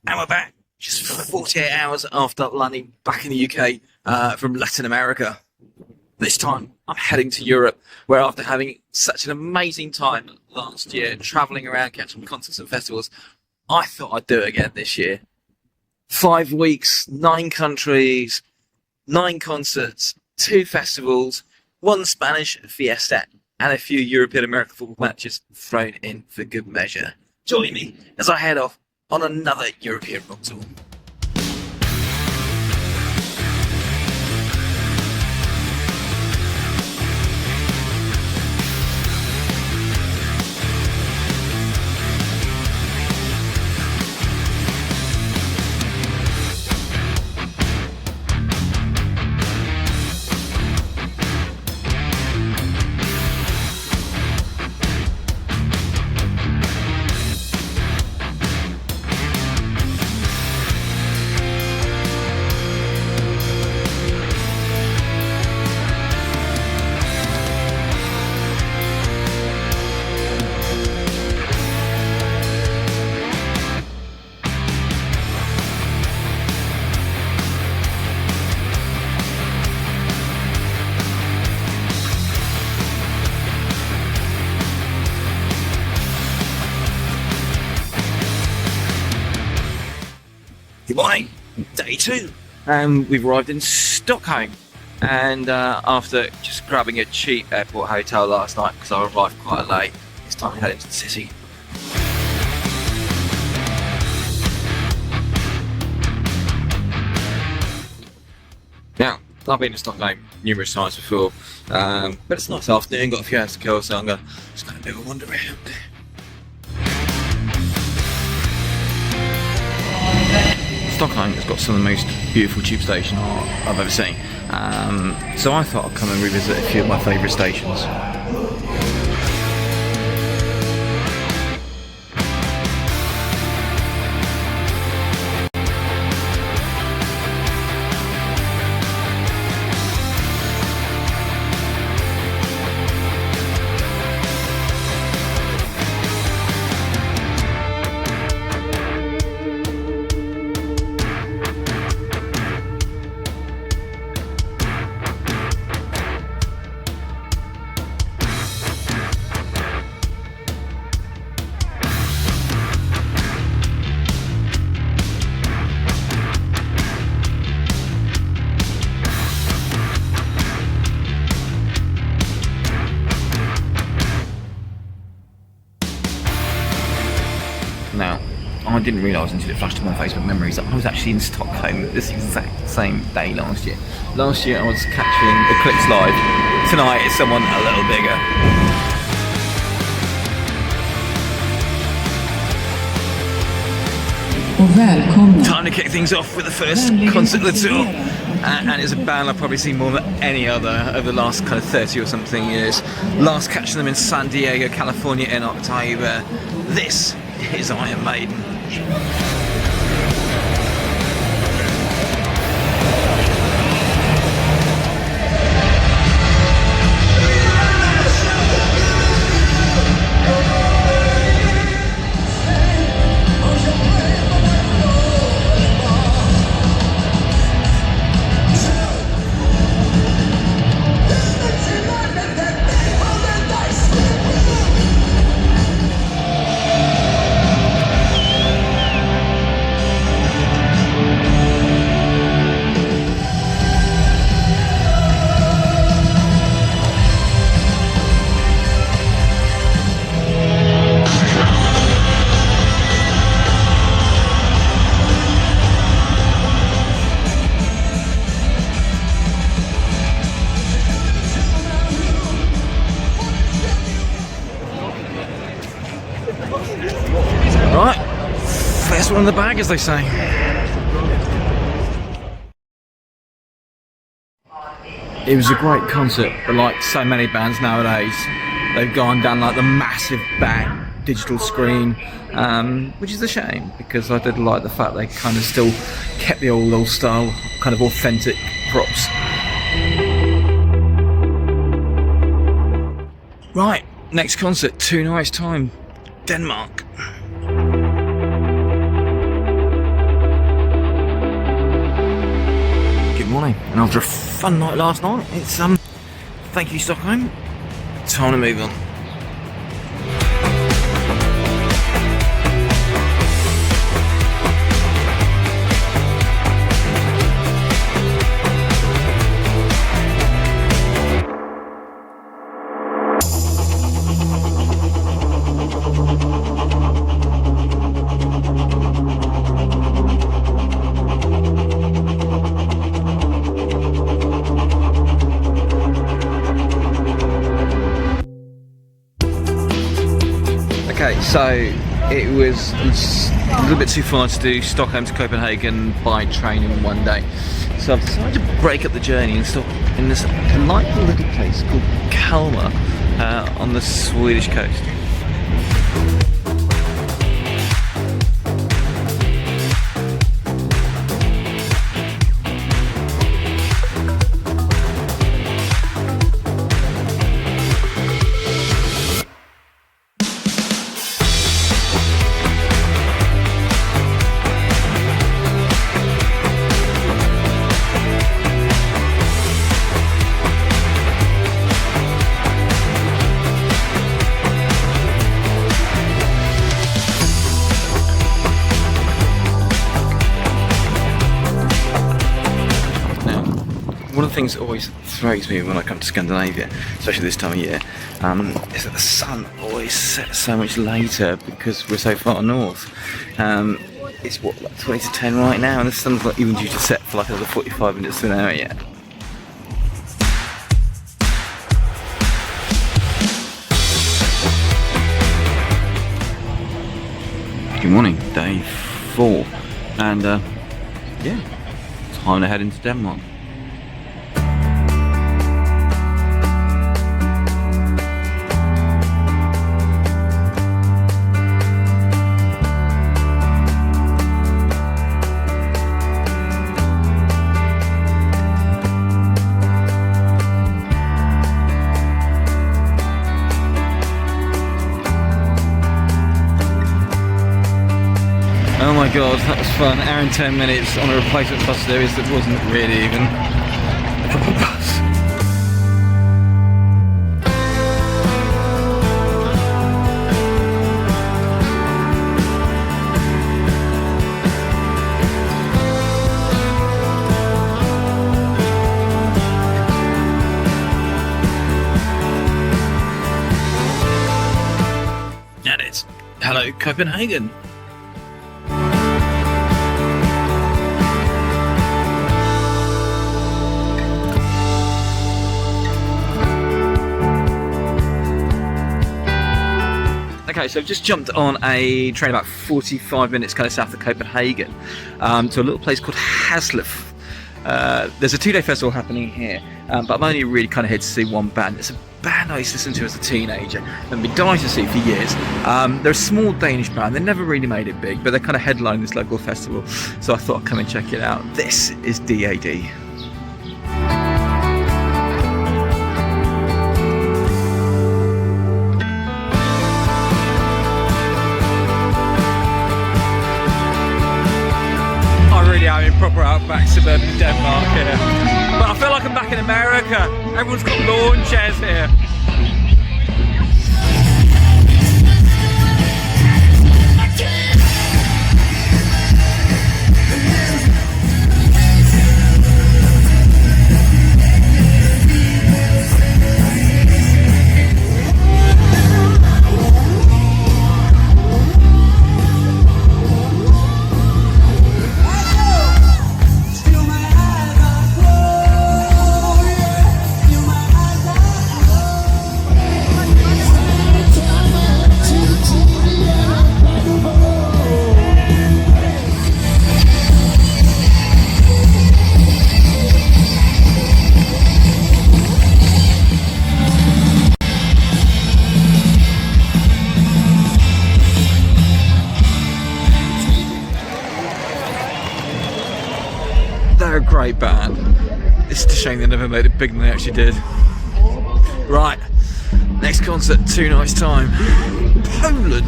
And we're back just 48 hours after landing back in the UK from Latin America. This time I'm heading to Europe, where after having such an amazing time last year, travelling around catching concerts and festivals, I thought I'd do it again this year. 5 weeks, 9 countries, 9 concerts, 2 festivals, 1 Spanish fiesta, and a few European American football matches thrown in for good measure. Join me as I head off on another European rock tour. Good morning, day 2, and we've arrived in Stockholm. And after just grabbing a cheap airport hotel last night, because I arrived quite late, it's time to head into the city. Now, I've been to Stockholm numerous times before, but it's a nice afternoon, got a few hours to kill, so I'm just going to do a wander around. Stockholm has got some of the most beautiful tube stations I've ever seen, so I thought I'd come and revisit a few of my favourite stations. Now, I didn't realise until it flashed on my Facebook memories that I was actually in Stockholm this exact same day last year. Last year I was catching Eclipse live. Tonight it's someone a little bigger. Time to kick things off with the first concert of the tour. And it's a band I've probably seen more than any other over the last kind of 30 or something years. Last catching them in San Diego, California in October. This is Iron Maiden. Right, first one in the bag, as they say. It was a great concert, but like so many bands nowadays, they've gone down like the massive back digital screen, which is a shame, because I did like the fact they kind of still kept the old style, kind of authentic props. Right, next concert, 2 nights time, Denmark. morning, and after a fun night last night, it's thank you Stockholm, time to move on. Okay, so it was a little bit too far to do Stockholm to Copenhagen by train in one day. So I've decided to break up the journey and stop in this delightful little place called Kalmer on the Swedish coast. One of the things that always throws me when I come to Scandinavia, especially this time of year, is that the sun always sets so much later because we're so far north. It's what, like 20 to 10 right now, and the sun's not even due to set for like another 45 minutes to an hour yet. Good morning, day 4, and yeah, time to head into Denmark. Oh my god, that was fun. Hour and 10 minutes on a replacement bus series that wasn't really even a proper bus. And it's hello Copenhagen. Okay, so I've just jumped on a train about 45 minutes kind of south of Copenhagen to a little place called Haslev. There's a 2-day festival happening here, but I'm only really kind of here to see one band. It's a band I used to listen to as a teenager and been dying to see for years. They're a small Danish band. They never really made it big, but they're kind of headlining this local festival, so I thought I'd come and check it out. This is DAD. I'm in proper outback suburban Denmark here, but I feel like I'm back in America. Everyone's got lawn chairs here. They're a great band. It's a shame they never made it bigger than they actually did. Right, next concert, 2 nights time, Poland.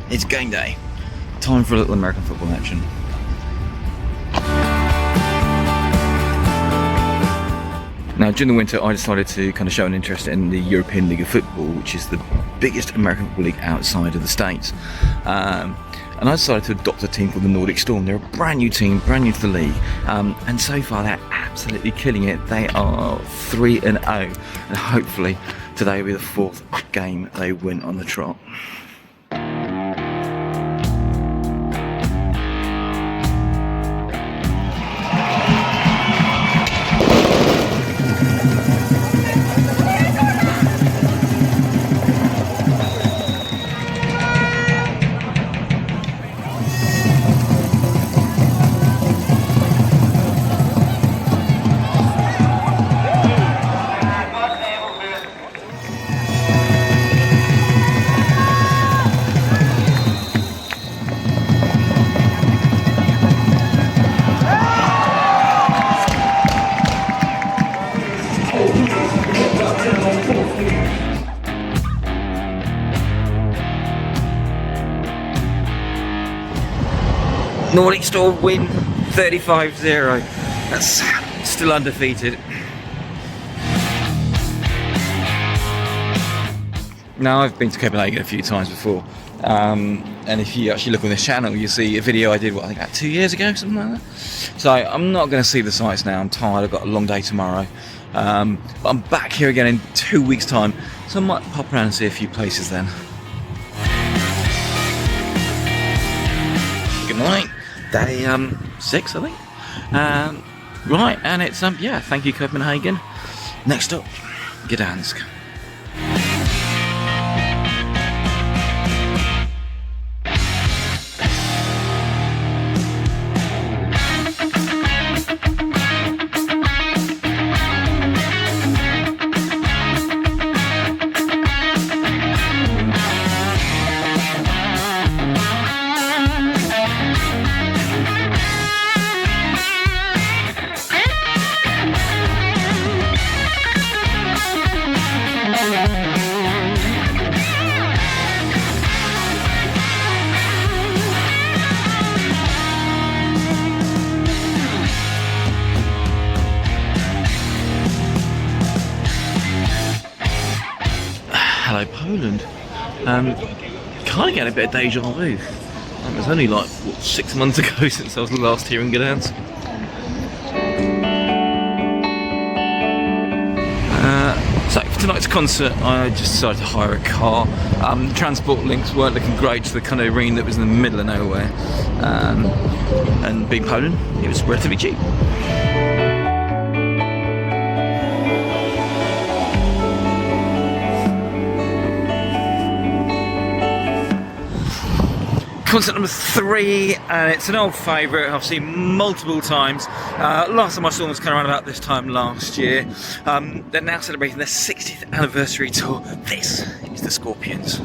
It's game day. Time for a little American football action. Now, during the winter, I decided to kind of show an interest in the European League of Football, which is the biggest American football league outside of the States. And I decided to adopt a team called the Nordic Storm. They're a brand new team, brand new to the league, and so far they're absolutely killing it. They are 3-0, and hopefully today will be the 4th game they win on the trot. Nordic Storm win 35-0. That's still undefeated. Now, I've been to Copenhagen a few times before, and if you actually look on this channel, you see a video I did, I think about 2 years ago, something like that. So I'm not going to see the sights now. I'm tired. I've got a long day tomorrow. But I'm back here again in 2 weeks' time, so I might pop around and see a few places then. Good night. Day 6, I think. Right, and it's yeah, thank you, Copenhagen. Next up, Gdansk. Hello, Poland. Kind of getting a bit of deja vu. It was only like, what, 6 months ago since I was last here in Gdansk. So for tonight's concert, I just decided to hire a car. Transport links weren't looking great to the kind of arena that was in the middle of nowhere. And being Poland, it was relatively cheap. Concert number 3, and it's an old favourite I've seen multiple times. Last time I saw them was kind of around about this time last year. They're now celebrating their 60th anniversary tour. This is the Scorpions.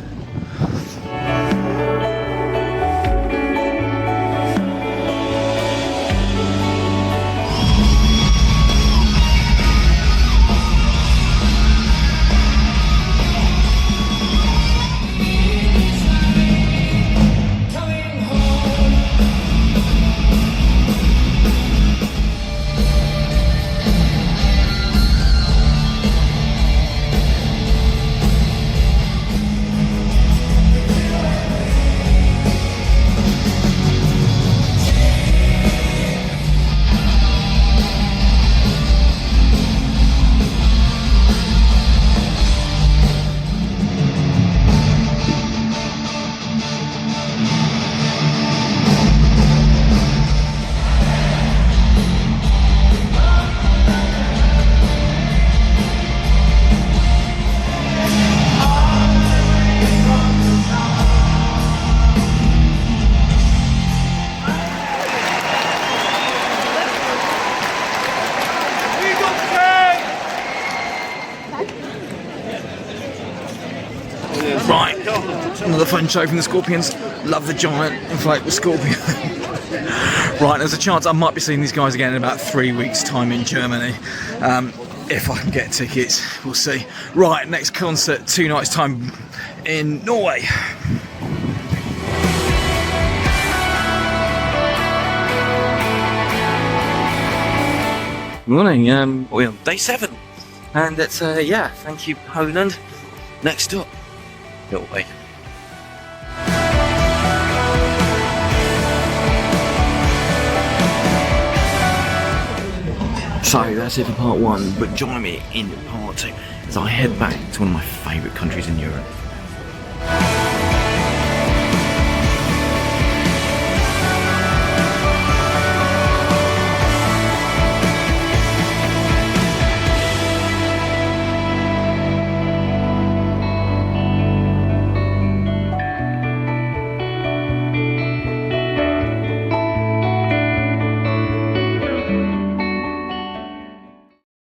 Right, another fun show from the Scorpions. Love the giant inflatable scorpion. Right, there's a chance I might be seeing these guys again in about 3 weeks' time in Germany. If I can get tickets, we'll see. Right, next concert, 2 nights' time in Norway. Morning. We're on day 7, and it's thank you, Poland. Next up, Norway. So that's it for part 1, but join me in part 2 as I head back to one of my favourite countries in Europe.